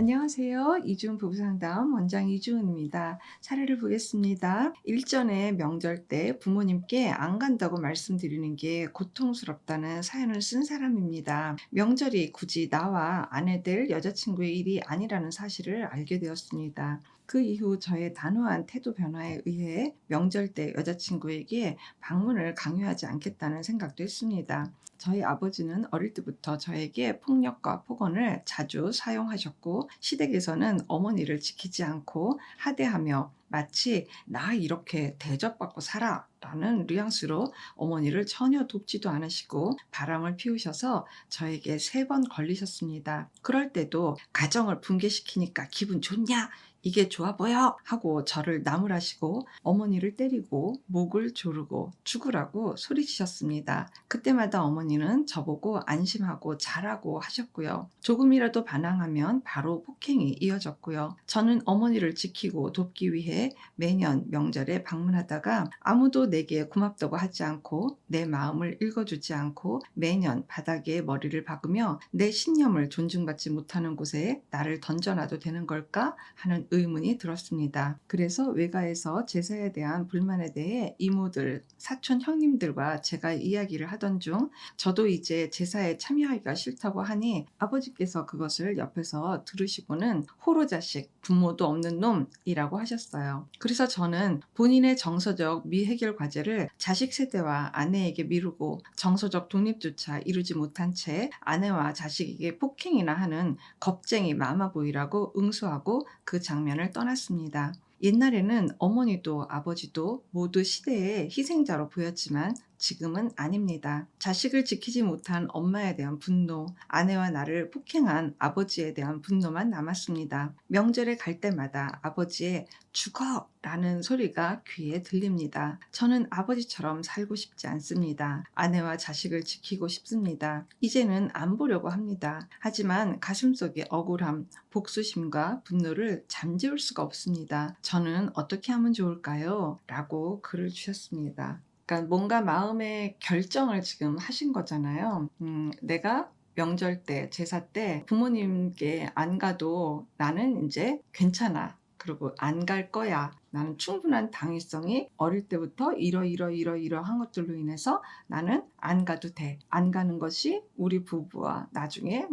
안녕하세요. 이주은 부부상담 원장 이주은입니다. 사례를 보겠습니다. 일전에 명절 때 부모님께 안 간다고 말씀드리는 게 고통스럽다는 사연을 쓴 사람입니다. 명절이 굳이 나와 아내 될 여자친구의 일이 아니라는 사실을 알게 되었습니다. 그 이후 저의 단호한 태도 변화에 의해 명절 때 여자친구에게 방문을 강요하지 않겠다는 생각도 했습니다. 저희 아버지는 어릴 때부터 저에게 폭력과 폭언을 자주 사용하셨고, 시댁에서는 어머니를 지키지 않고 하대하며 마치 나 이렇게 대접받고 살아 라는 뉘앙스로 어머니를 전혀 돕지도 않으시고 바람을 피우셔서 저에게 3번 걸리셨습니다. 그럴 때도 가정을 붕괴시키니까 기분 좋냐? 이게 좋아 보여? 하고 저를 나무라시고 어머니를 때리고 목을 조르고 죽으라고 소리치셨습니다. 그때마다 어머니는 저보고 안심하고 잘하고 하셨고요. 조금이라도 반항하면 바로 폭행이 이어졌고요. 저는 어머니를 지키고 돕기 위해 매년 명절에 방문하다가 아무도 내게 고맙다고 하지 않고 내 마음을 읽어주지 않고 매년 바닥에 머리를 박으며 내 신념을 존중받지 못하는 곳에 나를 던져놔도 되는 걸까 하는 의문이 들었습니다. 그래서 외가에서 제사에 대한 불만에 대해 이모들, 사촌 형님들과 제가 이야기를 하던 중 저도 이제 제사에 참여하기가 싫다고 하니 아버지께서 그것을 옆에서 들으시고는 호로자식, 부모도 없는 놈이라고 하셨어요. 그래서 저는 본인의 정서적 미해결 과제를 자식 세대와 아내에게 미루고 정서적 독립조차 이루지 못한 채 아내와 자식에게 폭행이나 하는 겁쟁이 마마보이라고 응수하고 그 장면을 떠났습니다. 옛날에는 어머니도 아버지도 모두 시대의 희생자로 보였지만 지금은 아닙니다. 자식을 지키지 못한 엄마에 대한 분노, 아내와 나를 폭행한 아버지에 대한 분노만 남았습니다. 명절에 갈 때마다 아버지의 죽어! 라는 소리가 귀에 들립니다. 저는 아버지처럼 살고 싶지 않습니다. 아내와 자식을 지키고 싶습니다. 이제는 안 보려고 합니다. 하지만 가슴속의 억울함, 복수심과 분노를 잠재울 수가 없습니다. 저는 어떻게 하면 좋을까요? 라고 글을 주셨습니다. 그러니까 뭔가 마음의 결정을 지금 하신 거잖아요. 내가 명절 때, 제사 때 부모님께 안 가도 나는 이제 괜찮아. 그리고 안 갈 거야. 나는 충분한 당위성이 어릴 때부터 이러한 것들로 인해서 나는 안 가도 돼. 안 가는 것이 우리 부부와 나중에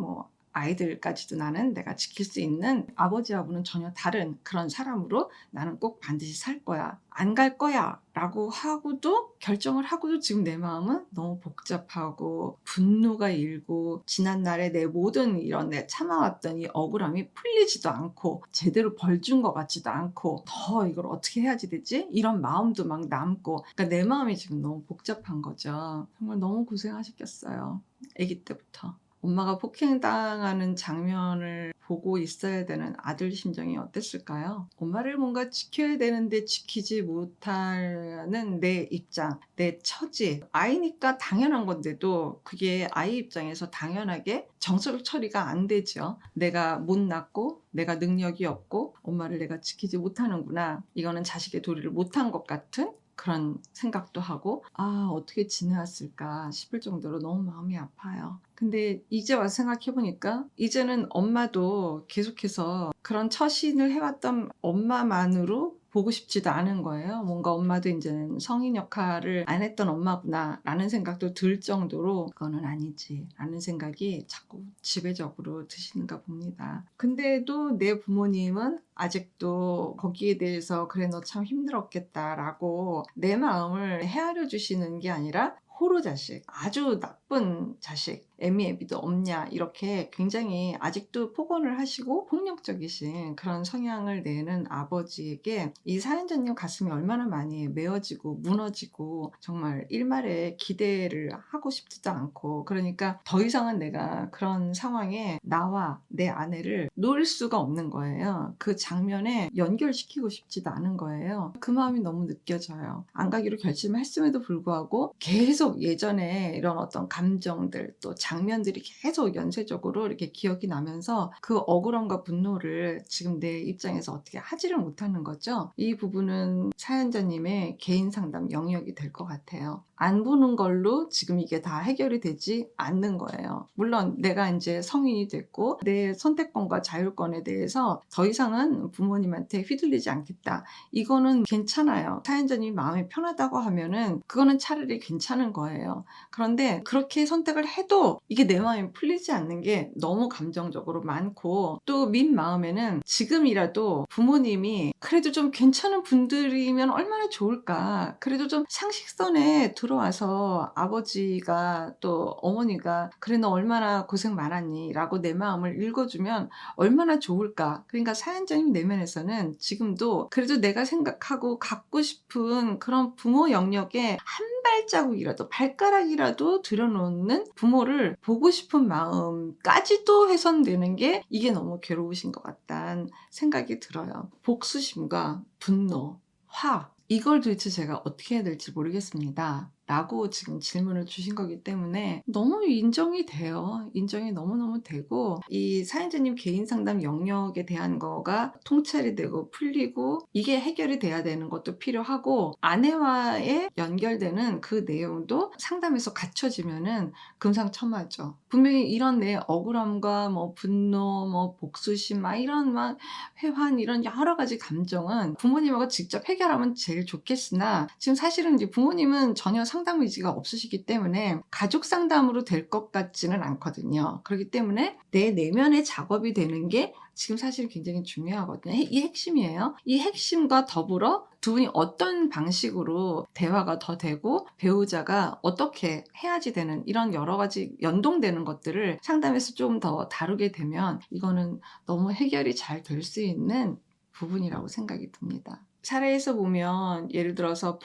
아이들까지도 나는 내가 지킬 수 있는 아버지하고는 전혀 다른 그런 사람으로 나는 꼭 반드시 살 거야. 안 갈 거야 라고 하고도 결정을 하고도 지금 내 마음은 너무 복잡하고 분노가 일고 지난날에 내 모든 이런 내 참아왔던 이 억울함이 풀리지도 않고 제대로 벌 준 것 같지도 않고 더 이걸 어떻게 해야지 되지? 이런 마음도 막 남고 그러니까 내 마음이 지금 너무 복잡한 거죠. 정말 너무 고생하셨겠어요. 아기 때부터. 엄마가 폭행당하는 장면을 보고 있어야 되는 아들 심정이 어땠을까요? 엄마를 뭔가 지켜야 되는데 지키지 못하는 내 입장, 내 처지, 아이니까 당연한 건데도 그게 아이 입장에서 당연하게 정서적 처리가 안 되죠. 내가 못 낳고 내가 능력이 없고 엄마를 내가 지키지 못하는구나. 이거는 자식의 도리를 못한 것 같은 그런 생각도 하고 어떻게 지내왔을까 싶을 정도로 너무 마음이 아파요. 근데 이제 와서 생각해보니까 이제는 엄마도 계속해서 그런 처신을 해왔던 엄마만으로 보고 싶지도 않은 거예요. 뭔가 엄마도 이제는 성인 역할을 안 했던 엄마구나 라는 생각도 들 정도로 그거는 아니지 라는 생각이 자꾸 지배적으로 드시는가 봅니다. 근데도 내 부모님은 아직도 거기에 대해서 그래 너 참 힘들었겠다 라고 내 마음을 헤아려 주시는 게 아니라 호로자식, 아주 나쁜 자식, 애미애비도 없냐 이렇게 굉장히 아직도 폭언을 하시고 폭력적이신 그런 성향을 내는 아버지에게 이 사연자님 가슴이 얼마나 많이 메어지고 무너지고 정말 일말에 기대를 하고 싶지도 않고 그러니까 더 이상은 내가 그런 상황에 나와 내 아내를 놓을 수가 없는 거예요. 그 장면에 연결시키고 싶지도 않은 거예요. 그 마음이 너무 느껴져요. 안 가기로 결심했음에도 불구하고 계속 예전에 이런 어떤 감정들 또 장면들이 계속 연쇄적으로 이렇게 기억이 나면서 그 억울함과 분노를 지금 내 입장에서 어떻게 하지를 못하는 거죠. 이 부분은 사연자님의 개인 상담 영역이 될 것 같아요. 안 보는 걸로 지금 이게 다 해결이 되지 않는 거예요. 물론 내가 이제 성인이 됐고 내 선택권과 자율권에 대해서 더 이상은 부모님한테 휘둘리지 않겠다. 이거는 괜찮아요. 사연자님이 마음이 편하다고 하면은 그거는 차라리 괜찮은 거예요. 그런데 그렇게 선택을 해도 이게 내 마음이 풀리지 않는 게 너무 감정적으로 많고, 또 민 마음에는 지금이라도 부모님이 그래도 좀 괜찮은 분들이면 얼마나 좋을까. 그래도 좀 상식선에 들어와서 아버지가 또 어머니가 그래 너 얼마나 고생 많았니 라고 내 마음을 읽어주면 얼마나 좋을까. 그러니까 사연자님 내면에서는 지금도 그래도 내가 생각하고 갖고 싶은 그런 부모 영역에 한 발자국이라도 발가락이라도 들여놓는 부모를 보고 싶은 마음까지도 훼손되는 게 이게 너무 괴로우신 것 같다는 생각이 들어요. 복수심과 분노, 화, 이걸 도대체 제가 어떻게 해야 될지 모르겠습니다 라고 지금 질문을 주신 거기 때문에 너무 인정이 돼요. 인정이 너무너무 되고, 이 사연자님 개인 상담 영역에 대한 거가 통찰이 되고 풀리고 이게 해결이 돼야 되는 것도 필요하고, 아내와의 연결되는 그 내용도 상담에서 갖춰지면은 금상첨화죠. 분명히 이런 내 억울함과 뭐 분노, 뭐 복수심, 막 이런 막 회한, 이런 여러 가지 감정은 부모님하고 직접 해결하면 제일 좋겠으나, 지금 사실은 이제 부모님은 전혀 상담 의지가 없으시기 때문에 가족 상담으로 될 것 같지는 않거든요. 그렇기 때문에 내 내면의 작업이 되는 게 지금 사실 굉장히 중요하거든요. 이 핵심이에요. 이 핵심과 더불어 두 분이 어떤 방식으로 대화가 더 되고 배우자가 어떻게 해야지 되는 이런 여러 가지 연동되는 것들을 상담에서 좀 더 다루게 되면 이거는 너무 해결이 잘 될 수 있는 부분이라고 생각이 듭니다. 사례에서 보면 예를 들어서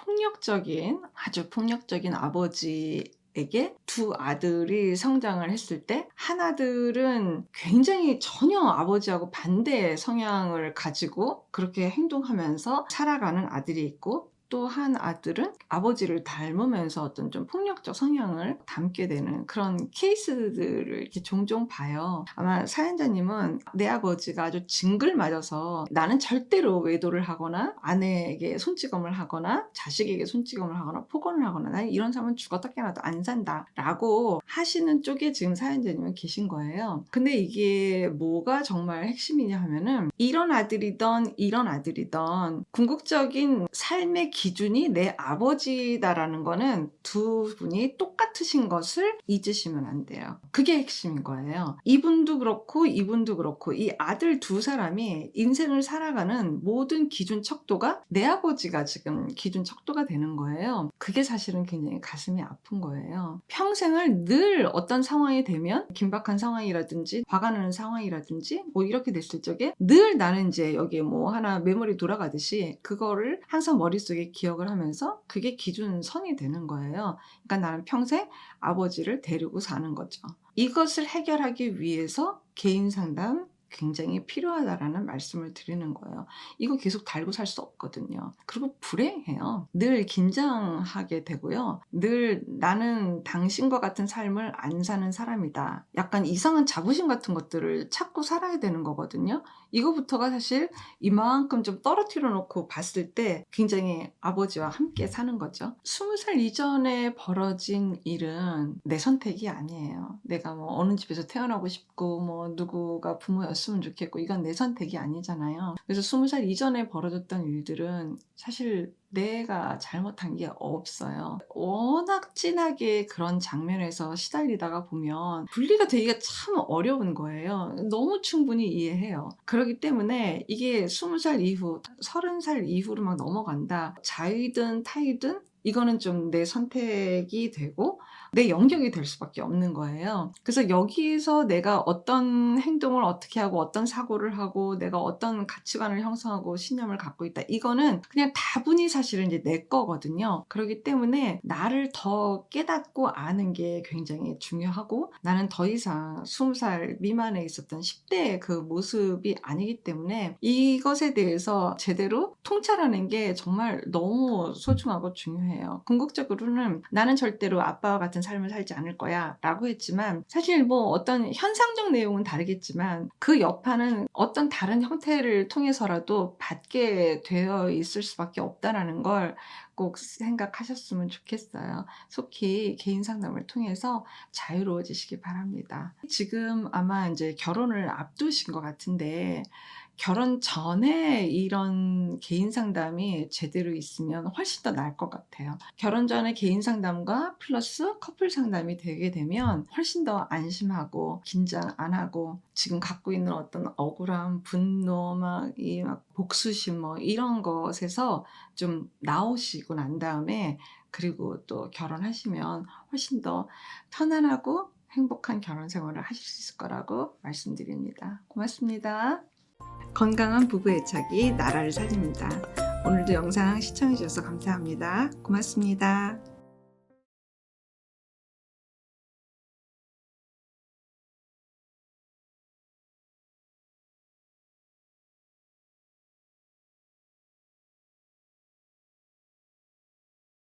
아주 폭력적인 아버지에게 두 아들이 성장을 했을 때, 한 아들은 굉장히 전혀 아버지하고 반대의 성향을 가지고 그렇게 행동하면서 살아가는 아들이 있고, 또 한 아들은 아버지를 닮으면서 어떤 좀 폭력적 성향을 담게 되는 그런 케이스들을 이렇게 종종 봐요. 아마 사연자님은 내 아버지가 아주 징글 맞아서 나는 절대로 외도를 하거나 아내에게 손찌검을 하거나 자식에게 손찌검을 하거나 폭언을 하거나 나는 이런 사람은 죽었다 깨어나도 안 산다 라고 하시는 쪽에 지금 사연자님은 계신 거예요. 근데 이게 뭐가 정말 핵심이냐 하면은, 이런 아들이던 궁극적인 삶의 기준이 내 아버지다라는 거는 두 분이 똑같으신 것을 잊으시면 안 돼요. 그게 핵심인 거예요. 이분도 그렇고 이 아들 두 사람이 인생을 살아가는 모든 기준 척도가 내 아버지가 지금 기준 척도가 되는 거예요. 그게 사실은 굉장히 가슴이 아픈 거예요. 평생을 늘 어떤 상황이 되면, 긴박한 상황이라든지 화가 나는 상황이라든지 뭐 이렇게 됐을 적에 늘 나는 이제 여기에 뭐 하나 메모리 돌아가듯이 그거를 항상 머릿속에 기억을 하면서 그게 기준선이 되는 거예요. 그러니까 나는 평생 아버지를 데리고 사는 거죠. 이것을 해결하기 위해서 개인 상담 굉장히 필요하다라는 말씀을 드리는 거예요. 이거 계속 달고 살 수 없거든요. 그리고 불행해요. 늘 긴장하게 되고요. 늘 나는 당신과 같은 삶을 안 사는 사람이다. 약간 이상한 자부심 같은 것들을 찾고 살아야 되는 거거든요. 이거부터가 사실 이만큼 좀 떨어뜨려 놓고 봤을 때 굉장히 아버지와 함께 사는 거죠. 20살 이전에 벌어진 일은 내 선택이 아니에요. 내가 뭐 어느 집에서 태어나고 싶고 뭐 누구가 부모였으면 좋겠고 이건 내 선택이 아니잖아요. 그래서 20살 이전에 벌어졌던 일들은 사실 내가 잘못한 게 없어요. 워낙 진하게 그런 장면에서 시달리다가 보면 분리가 되기가 참 어려운 거예요. 너무 충분히 이해해요. 그렇기 때문에 이게 20살 이후, 30살 이후로 막 넘어간다. 자이든 타이든 이거는 좀 내 선택이 되고 내 영역이 될 수밖에 없는 거예요. 그래서 여기에서 내가 어떤 행동을 어떻게 하고 어떤 사고를 하고 내가 어떤 가치관을 형성하고 신념을 갖고 있다, 이거는 그냥 다분히 사실은 이제 내 거거든요. 그렇기 때문에 나를 더 깨닫고 아는 게 굉장히 중요하고, 나는 더 이상 20살 미만에 있었던 10대의 그 모습이 아니기 때문에 이것에 대해서 제대로 통찰하는 게 정말 너무 소중하고 중요해요. 궁극적으로는 나는 절대로 아빠와 같은 같은 삶을 살지 않을 거야라고 했지만 사실 뭐 어떤 현상적 내용은 다르겠지만 그 여파는 어떤 다른 형태를 통해서라도 받게 되어 있을 수밖에 없다라는 걸 꼭 생각하셨으면 좋겠어요. 속히 개인 상담을 통해서 자유로워지시기 바랍니다. 지금 아마 인제 결혼을 앞두신 것 같은데 결혼 전에 이런 개인 상담이 제대로 있으면 훨씬 더 나을 것 같아요. 결혼 전에 개인 상담과 플러스 커플 상담이 되게 되면 훨씬 더 안심하고 긴장 안 하고 지금 갖고 있는 어떤 억울함, 분노, 막 복수심 뭐 이런 것에서 좀 나오시고 난 다음에 그리고 또 결혼하시면 훨씬 더 편안하고 행복한 결혼 생활을 하실 수 있을 거라고 말씀드립니다. 고맙습니다. 건강한 부부 애착이 나라를 살립니다. 오늘도 영상 시청해 주셔서 감사합니다. 고맙습니다.